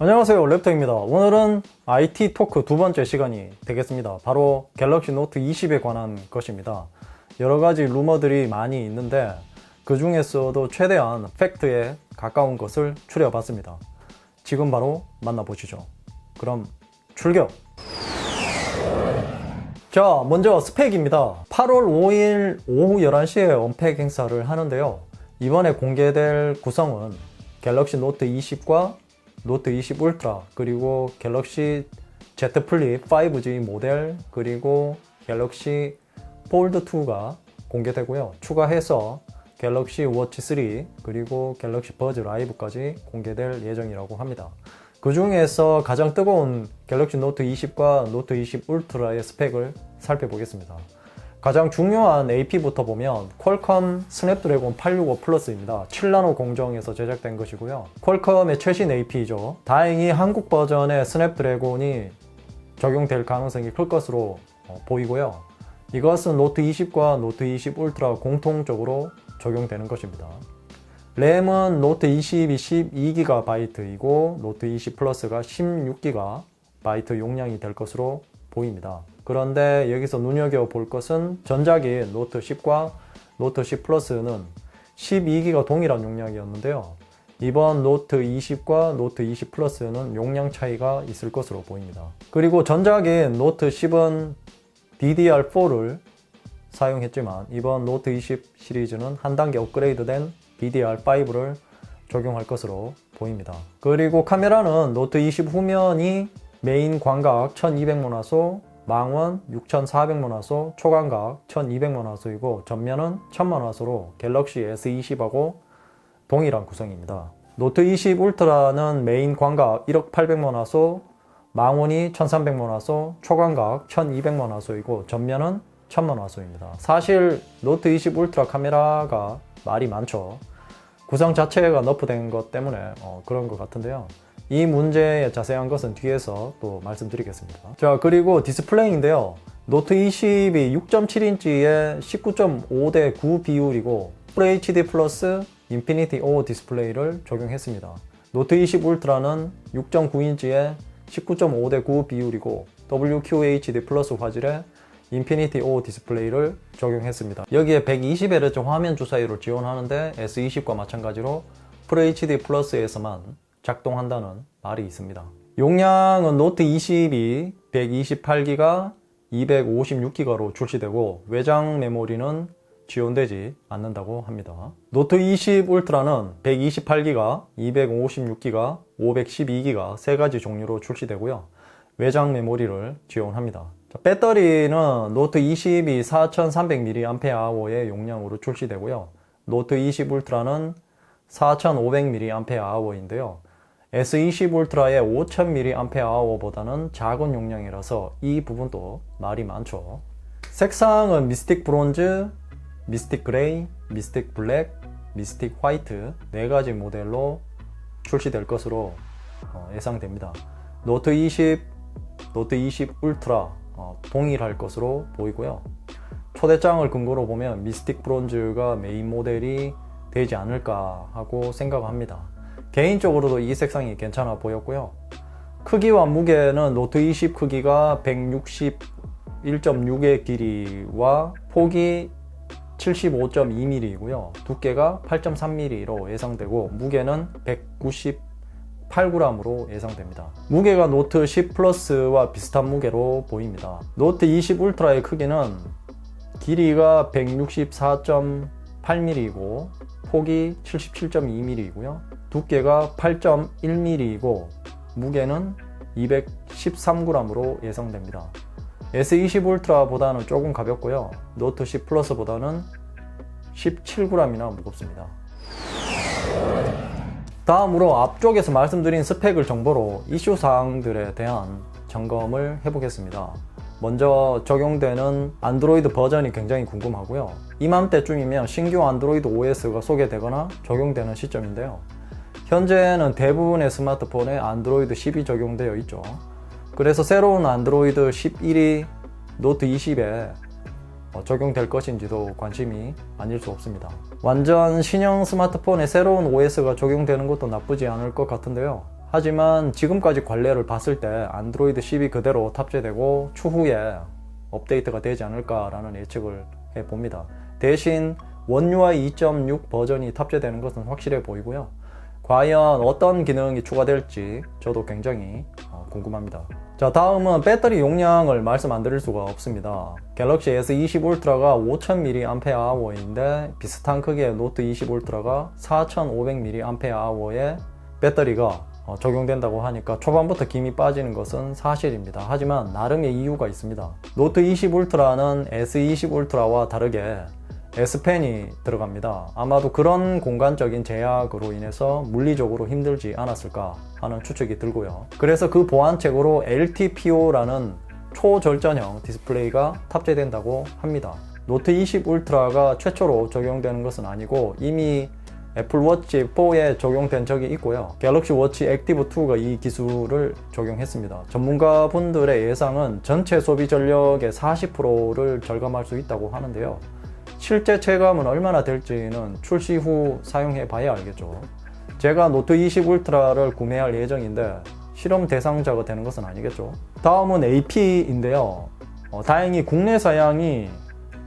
안녕하세요, 랩터입니다. 오늘은 IT 토크 두 번째 시간이 되겠습니다. 바로 갤럭시 노트 20에 관한 것입니다. 여러 가지 루머들이 많이 있는데 그 중에서도 최대한 팩트에 가까운 것을 추려봤습니다. 지금 바로 만나보시죠. 그럼 출격! 자, 먼저 스펙입니다. 8월 5일 오후 11시에 언팩 행사를 하는데요. 이번에 공개될 구성은 갤럭시 노트 20과 노트 20 울트라, 그리고 갤럭시 Z 플립 5G 모델, 그리고 갤럭시 폴드 2가 공개되고요. 추가해서 갤럭시 워치 3, 그리고 갤럭시 버즈 라이브까지 공개될 예정이라고 합니다. 그 중에서 가장 뜨거운 갤럭시 노트 20과 노트 20 울트라의 스펙을 살펴보겠습니다. 가장 중요한 AP부터 보면 퀄컴 스냅드래곤 865 플러스입니다. 7나노 공정에서 제작된 것이고요. 퀄컴의 최신 AP죠. 다행히 한국 버전의 스냅드래곤이 적용될 가능성이 클 것으로 보이고요. 이것은 노트 20과 노트 20 울트라 공통적으로 적용되는 것입니다. 램은 노트 20이 12GB이고 노트 20 플러스가 16GB 용량이 될 것으로 보입니다. 그런데 여기서 눈여겨볼 것은 전작인 노트 10과 노트 10 플러스는 12GB 동일한 용량이었는데요. 이번 노트 20과 노트 20 플러스는 용량 차이가 있을 것으로 보입니다. 그리고 전작인 노트 10은 DDR4를 사용했지만 이번 노트 20 시리즈는 한 단계 업그레이드된 DDR5를 적용할 것으로 보입니다. 그리고 카메라는 노트 20 후면이 메인 광각 1200만화소, 망원 6400만화소, 초광각 1200만화소이고 전면은 1000만화소로 갤럭시 S20하고 동일한 구성입니다. 노트 20 울트라는 메인 광각 1억800만화소, 망원이 1300만화소, 초광각 1200만화소이고 전면은 1000만화소입니다. 사실 노트 20 울트라 카메라가 말이 많죠. 구성 자체가 너프된 것 때문에 그런 것 같은데요. 이 문제의 자세한 것은 뒤에서 또 말씀드리겠습니다. 자, 그리고 디스플레이인데요. 노트 20이 6.7인치에 19.5대 9 비율이고 FHD 플러스 인피니티 O 디스플레이를 적용했습니다. 노트 20 울트라는 6.9인치에 19.5대 9 비율이고 WQHD 플러스 화질에 인피니티 O 디스플레이를 적용했습니다. 여기에 120Hz 화면 주사율을 지원하는데 S20과 마찬가지로 FHD 플러스에서만 작동한다는 말이 있습니다. 용량은 노트 20이 128GB, 256GB로 출시되고 외장 메모리는 지원되지 않는다고 합니다. 노트 20 울트라는 128GB, 256GB, 512GB 세 가지 종류로 출시되고요. 외장 메모리를 지원합니다. 배터리는 노트 20이 4300mAh의 용량으로 출시되고요. 노트 20 울트라는 4500mAh인데요. S20 울트라의 5000mAh보다는 작은 용량이라서 이 부분도 말이 많죠. 색상은 미스틱 브론즈, 미스틱 그레이, 미스틱 블랙, 미스틱 화이트 네 가지 모델로 출시될 것으로 예상됩니다. 노트 20, 노트 20 울트라 동일할 것으로 보이고요. 초대장을 근거로 보면 미스틱 브론즈가 메인 모델이 되지 않을까 하고 생각합니다. 개인적으로도 이 색상이 괜찮아 보였고요. 크기와 무게는 노트 20 크기가 161.6의 길이와 폭이 75.2mm이고요. 두께가 8.3mm로 예상되고 무게는 198g으로 예상됩니다. 무게가 노트 10 플러스와 비슷한 무게로 보입니다. 노트 20 울트라의 크기는 길이가 164.8mm이고 폭이 77.2mm이고요. 두께가 8.1mm이고 무게는 213g으로 예상됩니다. S20 울트라보다는 조금 가볍고요. 노트 10 플러스보다는 17g이나 무겁습니다. 다음으로 앞쪽에서 말씀드린 스펙을 정보로 이슈 사항들에 대한 점검을 해보겠습니다. 먼저 적용되는 안드로이드 버전이 굉장히 궁금하고요. 이맘때쯤이면 신규 안드로이드 OS가 소개되거나 적용되는 시점인데요. 현재는 대부분의 스마트폰에 안드로이드 10이 적용되어 있죠. 그래서 새로운 안드로이드 11이 노트 20에 적용될 것인지도 관심이 아닐 수 없습니다. 완전 신형 스마트폰에 새로운 OS가 적용되는 것도 나쁘지 않을 것 같은데요. 하지만 지금까지 관례를 봤을 때 안드로이드 10이 그대로 탑재되고 추후에 업데이트가 되지 않을까라는 예측을 해봅니다. 대신 원UI 2.6 버전이 탑재되는 것은 확실해 보이고요. 과연 어떤 기능이 추가될지 저도 굉장히 궁금합니다. 자, 다음은 배터리 용량을 말씀 안 드릴 수가 없습니다. 갤럭시 S20 울트라가 5000mAh인데 비슷한 크기의 노트 20 울트라가 4500mAh의 배터리가 적용된다고 하니까 초반부터 김이 빠지는 것은 사실입니다. 하지만 나름의 이유가 있습니다. 노트 20 울트라는 S20 울트라와 다르게 S펜이 들어갑니다. 아마도 그런 공간적인 제약으로 인해서 물리적으로 힘들지 않았을까 하는 추측이 들고요. 그래서 그 보완책으로 LTPO라는 초절전형 디스플레이가 탑재된다고 합니다. 노트 20 울트라가 최초로 적용되는 것은 아니고 이미 애플워치 4에 적용된 적이 있고요. 갤럭시 워치 액티브 2가 이 기술을 적용했습니다. 전문가분들의 예상은 전체 소비 전력의 40%를 절감할 수 있다고 하는데요. 실제 체감은 얼마나 될지는 출시 후 사용해 봐야 알겠죠. 제가 노트 20 울트라를 구매할 예정인데 실험 대상자가 되는 것은 아니겠죠. 다음은 AP인데요. 다행히 국내 사양이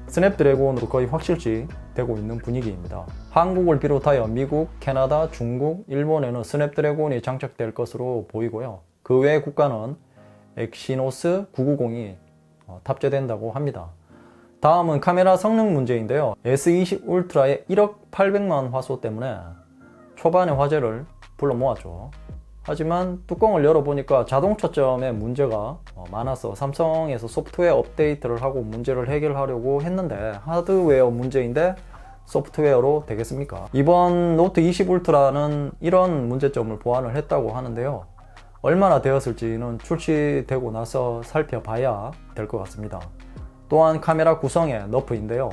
스냅드래곤으로 거의 확실시 되고 있는 분위기입니다. 한국을 비롯하여 미국, 캐나다, 중국, 일본에는 스냅드래곤이 장착될 것으로 보이고요. 그 외 국가는 엑시노스 990이 탑재된다고 합니다. 다음은 카메라 성능 문제인데요. S20 울트라의 1억 800만 화소 때문에 초반에 화제를 불러 모았죠. 하지만 뚜껑을 열어보니까 자동 초점에 문제가 많아서 삼성에서 소프트웨어 업데이트를 하고 문제를 해결하려고 했는데 하드웨어 문제인데 소프트웨어로 되겠습니까? 이번 노트 20 울트라는 이런 문제점을 보완을 했다고 하는데요. 얼마나 되었을지는 출시되고 나서 살펴봐야 될 것 같습니다. 또한 카메라 구성의 너프인데요.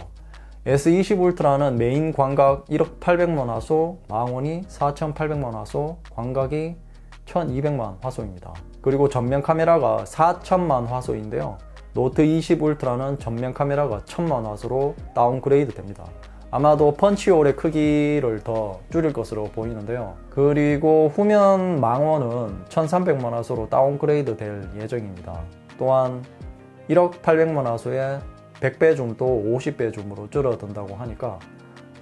S20 울트라는 메인 광각 1억 800만 화소, 망원이 4800만 화소, 광각이 1200만 화소입니다. 그리고 전면 카메라가 4000만 화소인데요. 노트 20 울트라는 전면 카메라가 1000만 화소로 다운그레이드 됩니다. 아마도 펀치홀의 크기를 더 줄일 것으로 보이는데요. 그리고 후면 망원은 1300만 화소로 다운그레이드 될 예정입니다. 또한 1억 800만 화소에 100배 줌도 50배 줌으로 줄어든다고 하니까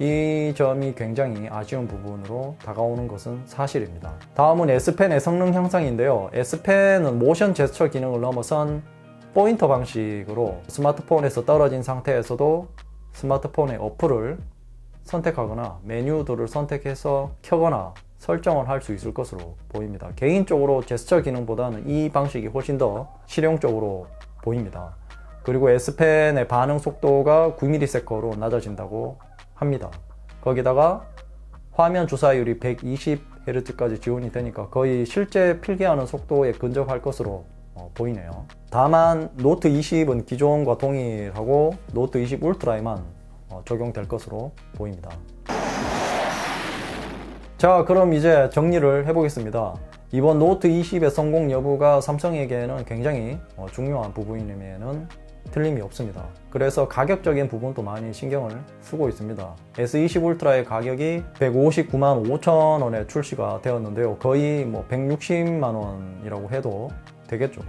이 점이 굉장히 아쉬운 부분으로 다가오는 것은 사실입니다. 다음은 S펜의 성능 향상인데요. S펜은 모션 제스처 기능을 넘어선 포인터 방식으로 스마트폰에서 떨어진 상태에서도 스마트폰의 어플을 선택하거나 메뉴들을 선택해서 켜거나 설정을 할 수 있을 것으로 보입니다. 개인적으로 제스처 기능보다는 이 방식이 훨씬 더 실용적으로 보입니다. 그리고 S펜의 반응 속도가 9ms로 낮아진다고 합니다. 거기다가 화면 주사율이 120Hz까지 지원이 되니까 거의 실제 필기하는 속도에 근접할 것으로 보이네요. 다만 노트 20은 기존과 동일하고 노트 20 울트라에만 적용될 것으로 보입니다. 자, 그럼 이제 정리를 해보겠습니다. 이번 노트 20의 성공 여부가 삼성에게는 굉장히 중요한 부분임에는 틀림이 없습니다. 그래서 가격적인 부분도 많이 신경을 쓰고 있습니다. S20 울트라의 가격이 159만 5천 원에 출시가 되었는데요. 거의 160만 원이라고 해도 되겠죠.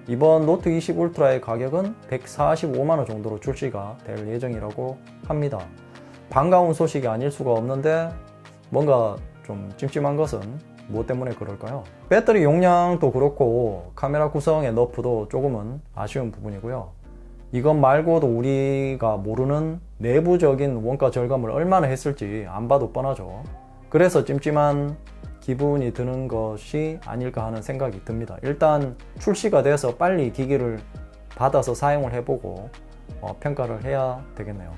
이번 노트 20 울트라의 가격은 145만 원 정도로 출시가 될 예정이라고 합니다. 반가운 소식이 아닐 수가 없는데 뭔가 좀 찜찜한 것은 무엇 때문에 그럴까요? 배터리 용량도 그렇고 카메라 구성의 너프도 조금은 아쉬운 부분이고요. 이것 말고도 우리가 모르는 내부적인 원가 절감을 얼마나 했을지 안 봐도 뻔하죠. 그래서 찜찜한 기분이 드는 것이 아닐까 하는 생각이 듭니다. 일단 출시가 돼서 빨리 기기를 받아서 사용을 해보고 평가를 해야 되겠네요.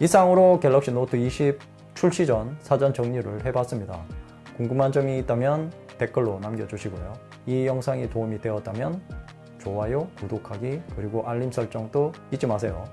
이상으로 갤럭시 노트 20 출시 전 사전 정리를 해봤습니다. 궁금한 점이 있다면 댓글로 남겨주시고요. 이 영상이 도움이 되었다면 좋아요, 구독하기, 그리고 알림 설정도 잊지 마세요.